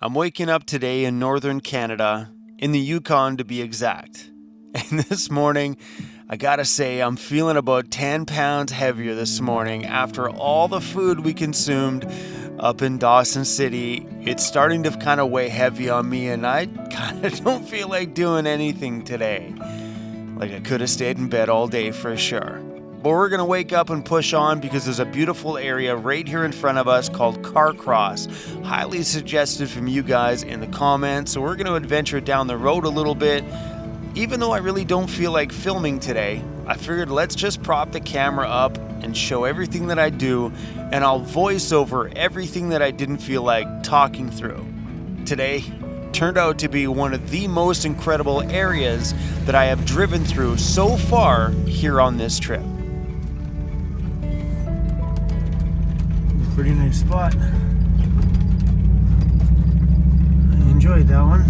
I'm waking up today in northern Canada, in the Yukon to be exact. And this morning, I gotta say, I'm feeling about 10 pounds heavier this morning after all the food we consumed up in Dawson City. It's starting to kind of weigh heavy on me, and I kind of don't feel like doing anything today. Like I could have stayed in bed all day for sure. But we're going to wake up and push on because there's a beautiful area right here in front of us called Carcross. Highly suggested from you guys in the comments. So we're going to adventure down the road a little bit. Even though I really don't feel like filming today, I figured let's just prop the camera up and show everything that I do, and I'll voice over everything that I didn't feel like talking through. Today turned out to be one of the most incredible areas that I have driven through so far here on this trip. Pretty nice spot. I enjoyed that one.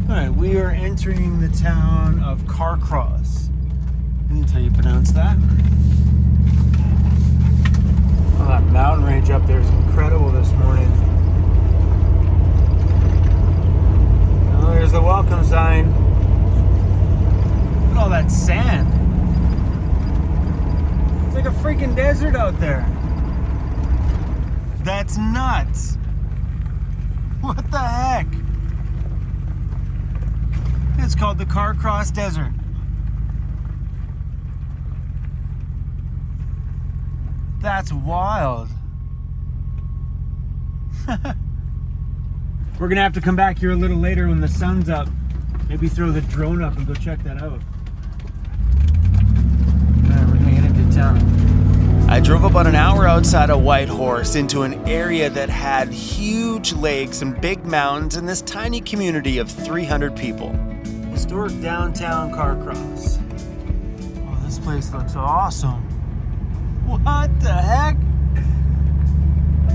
Alright, we are entering the town of Carcross. That's how you pronounce that. Oh, that mountain range up there is incredible this morning. Oh, there's the welcome sign. All that sand. It's like a freaking desert out there. That's nuts. What the heck? It's called the Carcross Desert. That's wild. We're gonna have to come back here a little later when the sun's up. Maybe throw the drone up and go check that out. I drove about an hour outside of Whitehorse into an area that had huge lakes and big mountains in this tiny community of 300 people. Historic downtown Carcross. Oh, this place looks awesome. What the heck?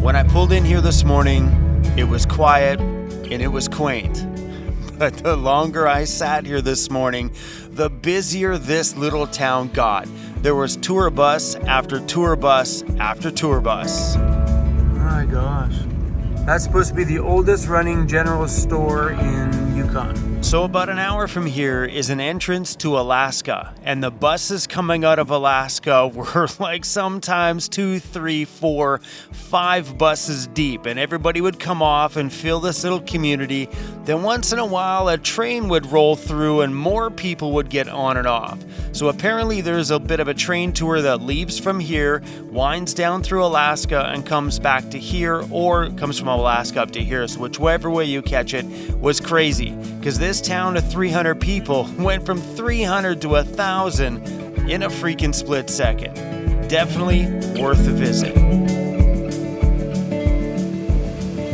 When I pulled in here this morning, it was quiet and it was quaint. But the longer I sat here this morning, the busier this little town got. There was tour bus after tour bus after tour bus. Oh my gosh. That's supposed to be the oldest running general store in Yukon. So about an hour from here is an entrance to Alaska, and the buses coming out of Alaska were like sometimes 2, 3, 4, 5 buses deep, and everybody would come off and fill this little community. Then once in a while a train would roll through and more people would get on and off. So apparently there's a bit of a train tour that leaves from here, winds down through Alaska and comes back to here, or comes from Alaska up to here. So whichever way you catch it was crazy, because this town of 300 people went from 300 to 1,000 in a freaking split second. Definitely worth a visit.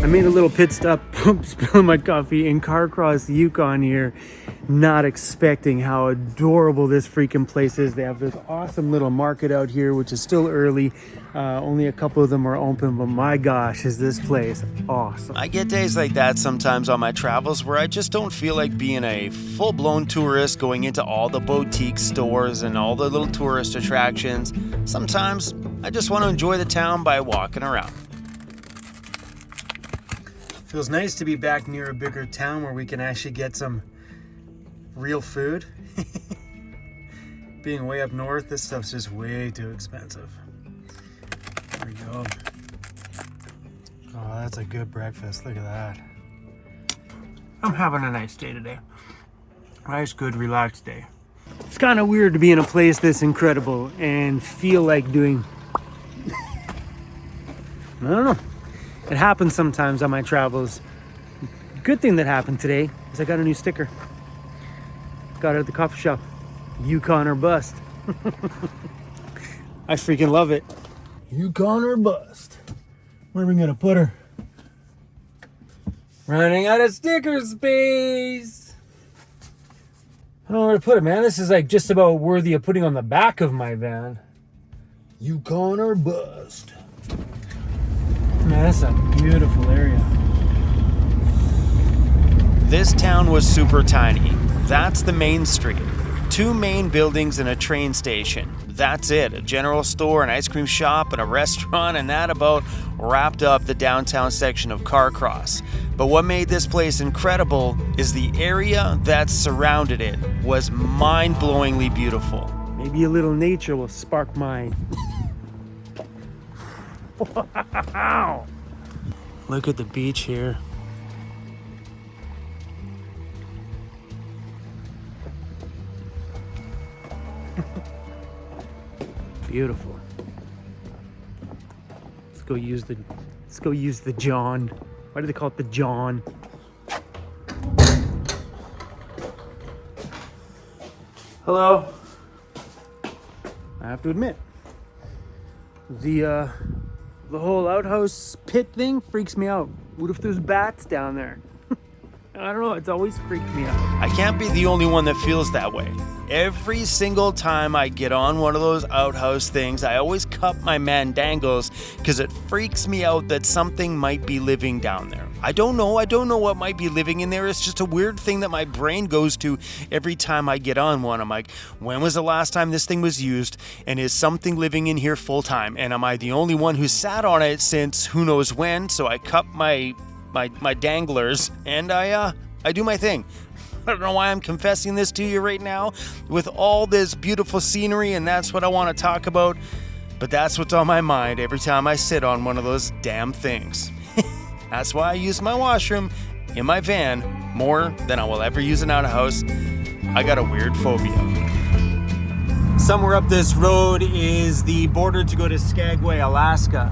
I made a little pit stop, spilling my coffee in Carcross, Yukon here, not expecting how adorable this freaking place is. They have this awesome little market out here, which is still early. Only a couple of them are open, but my gosh, is this place awesome. I get days like that sometimes on my travels where I just don't feel like being a full-blown tourist going into all the boutique stores and all the little tourist attractions. Sometimes I just want to enjoy the town by walking around. Feels nice to be back near a bigger town where we can actually get some real food. Being way up north, this stuff's just way too expensive. There we go. Oh, that's a good breakfast. Look at that. I'm having a nice day today. Nice, good, relaxed day. It's kind of weird to be in a place this incredible and feel like doing... I don't know. It happens sometimes on my travels. Good thing that happened today is I got a new sticker. Got it at the coffee shop. Yukon or bust. I freaking love it. Yukon or bust. Where are we gonna put her? Running out of sticker space. I don't know where to put it, man. This is like just about worthy of putting on the back of my van. Yukon or bust. Man, that's a beautiful area. This town was super tiny. That's the main street. 2 main buildings and a train station. that's it. A general store, an ice cream shop, and a restaurant, and that about wrapped up the downtown section of Carcross. But what made this place incredible is the area that surrounded it was mind-blowingly beautiful. Maybe a little nature will spark my... Wow! Look at the beach here. Beautiful. Let's go use the John. Why do they call it the John? Hello. I have to admit, the whole outhouse pit thing freaks me out. What if there's bats down there? I don't know, it's always freaked me out. I can't be the only one that feels that way. Every single time I get on one of those outhouse things, I always cup my mandangles because it freaks me out that something might be living down there. I don't know what might be living in there. It's just a weird thing that my brain goes to every time I get on one. I'm like, when was the last time this thing was used? And is something living in here full time? And am I the only one who sat on it since who knows when? So I cup my danglers and I do my thing. I don't know why I'm confessing this to you right now with all this beautiful scenery, and that's what I want to talk about. But that's what's on my mind every time I sit on one of those damn things. That's why I use my washroom in my van more than I will ever use an outhouse. I got a weird phobia. Somewhere up this road is the border to go to Skagway, Alaska.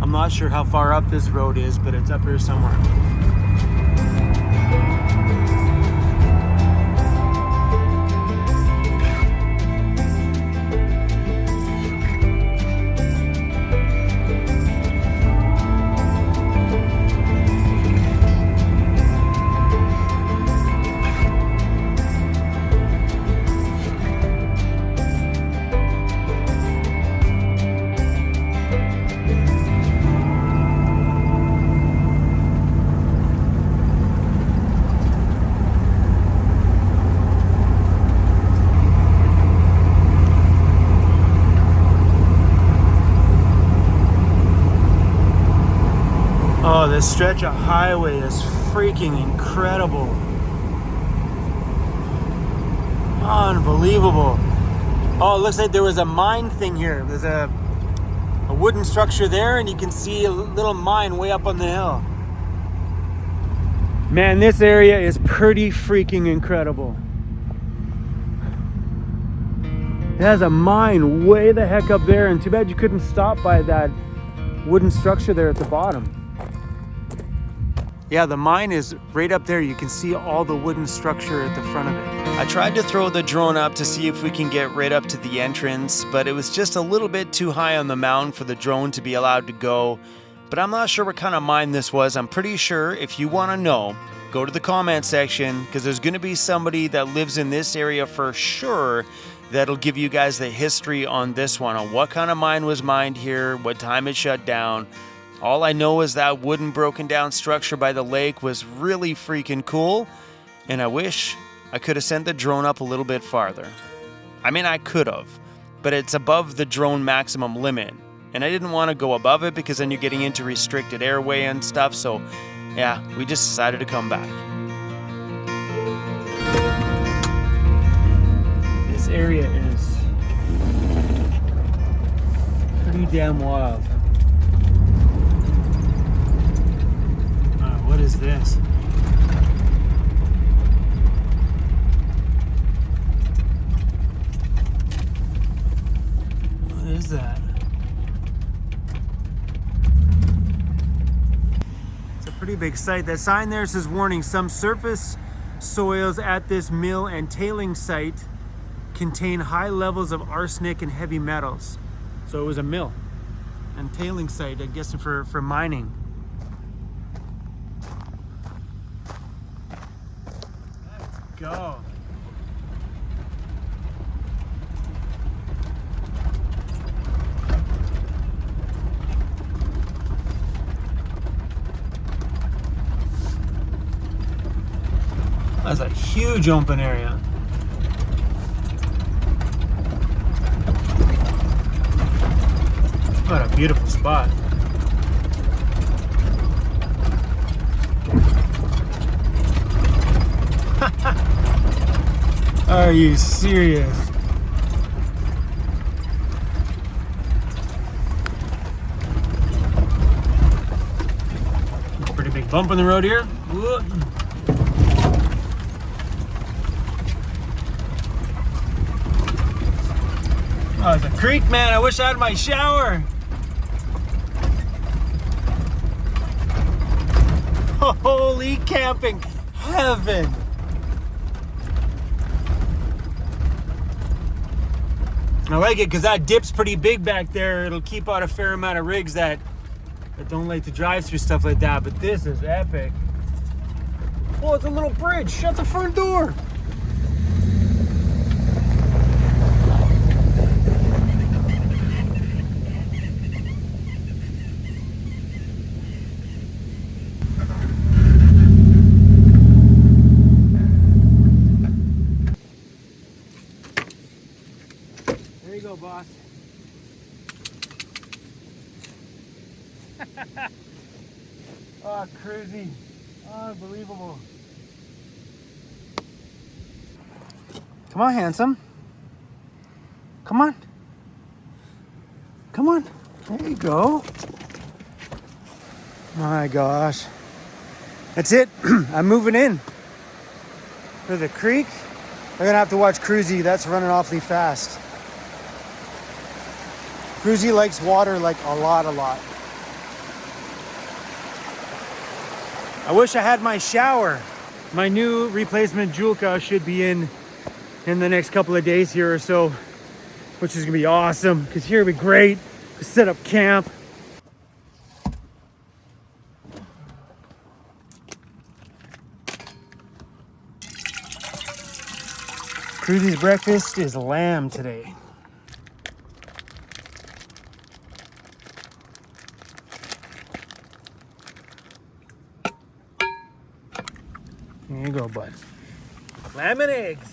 I'm not sure how far up this road is, but it's up here somewhere. Oh, this stretch of highway is freaking incredible. Unbelievable. Oh, it looks like there was a mine thing here. There's a wooden structure there, and you can see a little mine way up on the hill. Man, this area is pretty freaking incredible. It has a mine way the heck up there, and too bad you couldn't stop by that wooden structure there at the bottom. Yeah, the mine is right up there. You can see all the wooden structure at the front of it. I tried to throw the drone up to see if we can get right up to the entrance, but it was just a little bit too high on the mountain for the drone to be allowed to go. But I'm not sure what kind of mine this was. I'm pretty sure if you want to know, go to the comment section, because there's going to be somebody that lives in this area for sure that'll give you guys the history on this one, on what kind of mine was mined here, what time it shut down. All I know is that wooden broken down structure by the lake was really freaking cool, and I wish I could have sent the drone up a little bit farther. I mean, I could have, but it's above the drone maximum limit, and I didn't want to go above it because then you're getting into restricted airway and stuff, so yeah, we just decided to come back. This area is pretty damn wild. What is this? What is that? It's a pretty big site. That sign there says warning, some surface soils at this mill and tailing site contain high levels of arsenic and heavy metals. So it was a mill and tailing site, I guess, for mining. Go. That's a huge open area. What a beautiful spot. Are you serious? Pretty big bump in the road here. Whoop. Oh, the creek, man. I wish I had my shower. Holy camping heaven. I like it because that dip's pretty big back there. It'll keep out a fair amount of rigs that don't like to drive through stuff like that. But this is epic. Oh, it's a little bridge. Shut the front door. There you go, boss. Oh, crazy. Unbelievable. Come on, handsome. Come on. Come on. There you go. My gosh. That's it. I'm moving in. For the creek, I'm gonna have to watch Cruzy. That's running awfully fast. Cruzy likes water like a lot. I wish I had my shower. My new replacement Julka should be in the next couple of days here or so, which is gonna be awesome because here would be great to set up camp. Cruzy's breakfast is lamb today. There you go, bud. Lamb and eggs.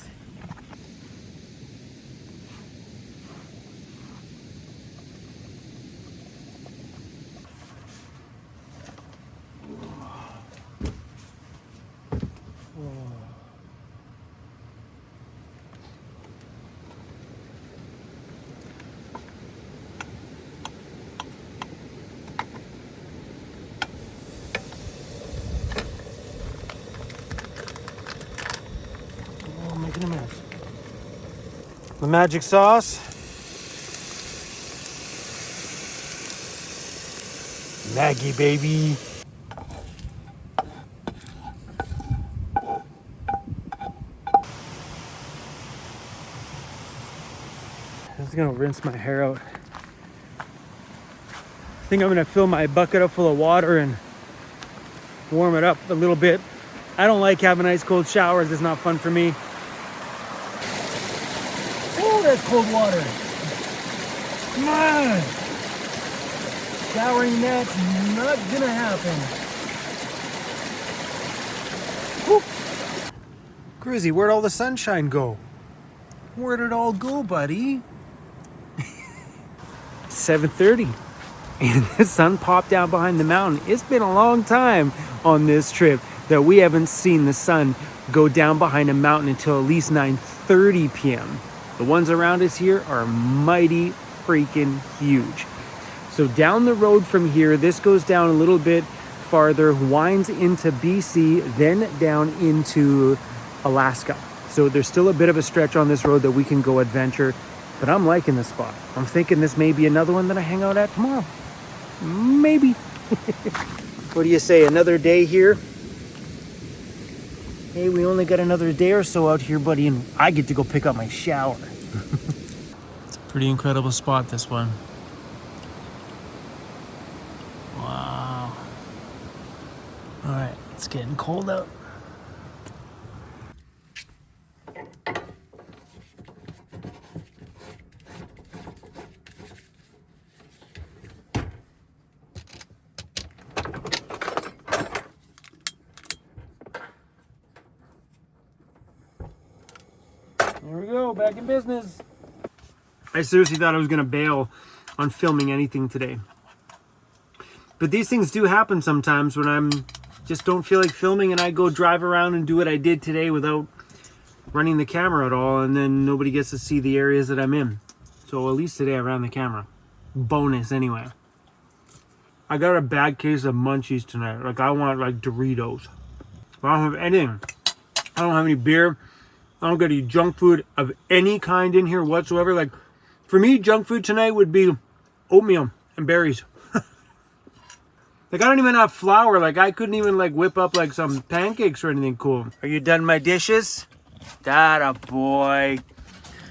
Making a mess. The magic sauce. Maggie, baby. I'm just gonna rinse my hair out. I think I'm gonna fill my bucket up full of water and warm it up a little bit. I don't like having ice cold showers. It's not fun for me. Oh, that's cold water. Come on. Showering that's not gonna happen. Whoop. Cruzy, where'd all the sunshine go? Where'd it all go, buddy? 7:30. And the sun popped down behind the mountain. It's been a long time on this trip that we haven't seen the sun go down behind a mountain until at least 9:30 p.m. The ones around us here are mighty freaking huge. So down the road from here, this goes down a little bit farther, winds into BC, then down into Alaska. So there's still a bit of a stretch on this road that we can go adventure, but I'm liking this spot. I'm thinking this may be another one that I hang out at tomorrow. Maybe. What do you say, another day here? Hey, we only got another day or so out here, buddy, and I get to go pick up my shower. It's a pretty incredible spot, this one. Wow. All right, it's getting cold out. There we go, back in business. I seriously thought I was gonna bail on filming anything today. But these things do happen sometimes when I'm just don't feel like filming, and I go drive around and do what I did today without running the camera at all, and then nobody gets to see the areas that I'm in. So at least today I ran the camera. Bonus anyway. I got a bad case of munchies tonight. Like, I want like Doritos. I don't have anything. I don't have any beer. I don't get any junk food of any kind in here whatsoever. Like, for me, junk food tonight would be oatmeal and berries. Like, I don't even have flour. Like, I couldn't even like whip up like some pancakes or anything cool. Are you done my dishes? That a boy.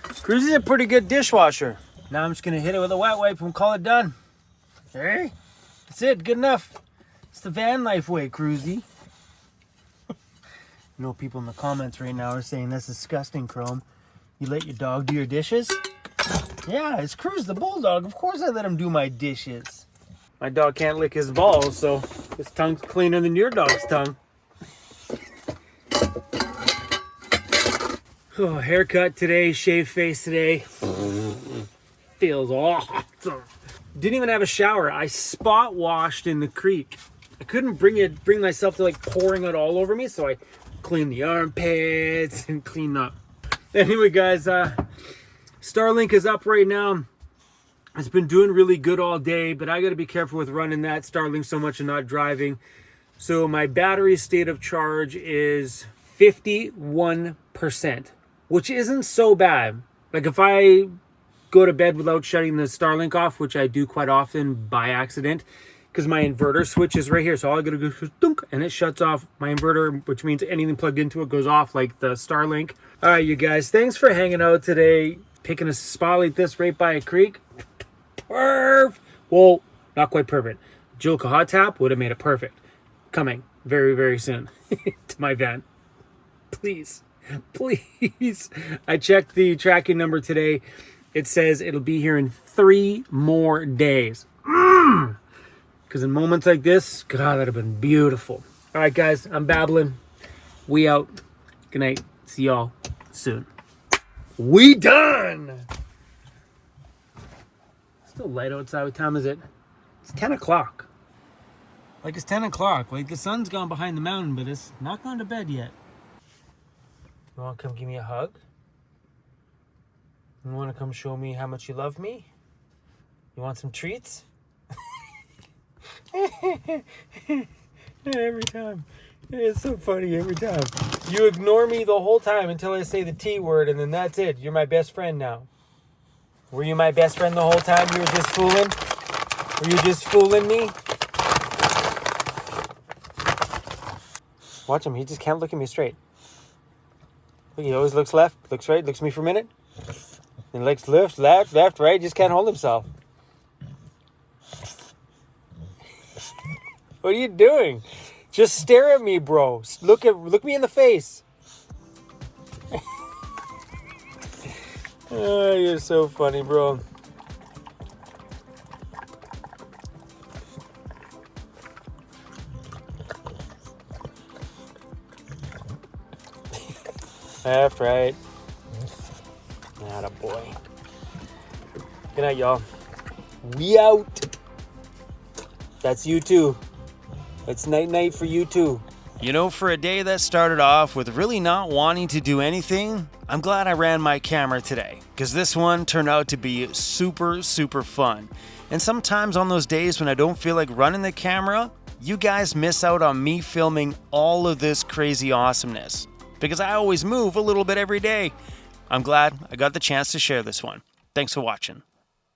Cruzy's a pretty good dishwasher. Now I'm just gonna hit it with a wet wipe and call it done. Hey, that's it. Good enough. It's the van life way, Cruzy. You know, people in the comments right now are saying that's disgusting, Chrome. You let your dog do your dishes? Yeah, it's Cruz the bulldog. Of course I let him do my dishes. My dog can't lick his balls, so his tongue's cleaner than your dog's tongue. Oh, haircut today, shaved face today. Feels awesome. Didn't even have a shower. I spot washed in the creek. I couldn't bring myself to like pouring it all over me, so I cleaned the armpits and cleaned up. Anyway, guys, Starlink is up right now. It's been doing really good all day, but I got to be careful with running that Starlink so much and not driving. So my battery state of charge is 51%, which isn't so bad. Like, if I go to bed without shutting the Starlink off, which I do quite often by accident, because my inverter switch is right here. So all I got to go is dunk, and it shuts off my inverter, which means anything plugged into it goes off, like the Starlink. All right, you guys, thanks for hanging out today. Picking a spot like this right by a creek. Well, not quite perfect. Jilka hot tap would have made it perfect. Coming very, very soon to my van. Please. I checked the tracking number today. It says it'll be here in 3 more days. Because in moments like this, God, that'd have been beautiful. All right, guys, I'm babbling. We out. Good night. See y'all soon. We done! Still light outside. What time is it? It's 10 o'clock. Like, it's 10 o'clock. Like, the sun's gone behind the mountain, but it's not gone to bed yet. You want to come give me a hug? You want to come show me how much you love me? You want some treats? Every time. It's so funny every time. You ignore me the whole time until I say the T word, and then that's it. You're my best friend now. Were you my best friend the whole time? You were just fooling? Were you just fooling me? Watch him. He just can't look at me straight. Look, he always looks left, looks right, looks at me for a minute. Then looks left, right. Just can't hold himself. What are you doing? Just stare at me, bro. Look me in the face. Oh, you're so funny, bro. Left, right. Atta boy. Good night, y'all. We out. That's you too. It's night-night for you too. You know, for a day that started off with really not wanting to do anything, I'm glad I ran my camera today, because this one turned out to be super, super fun. And sometimes on those days when I don't feel like running the camera, you guys miss out on me filming all of this crazy awesomeness, because I always move a little bit every day. I'm glad I got the chance to share this one. Thanks for watching.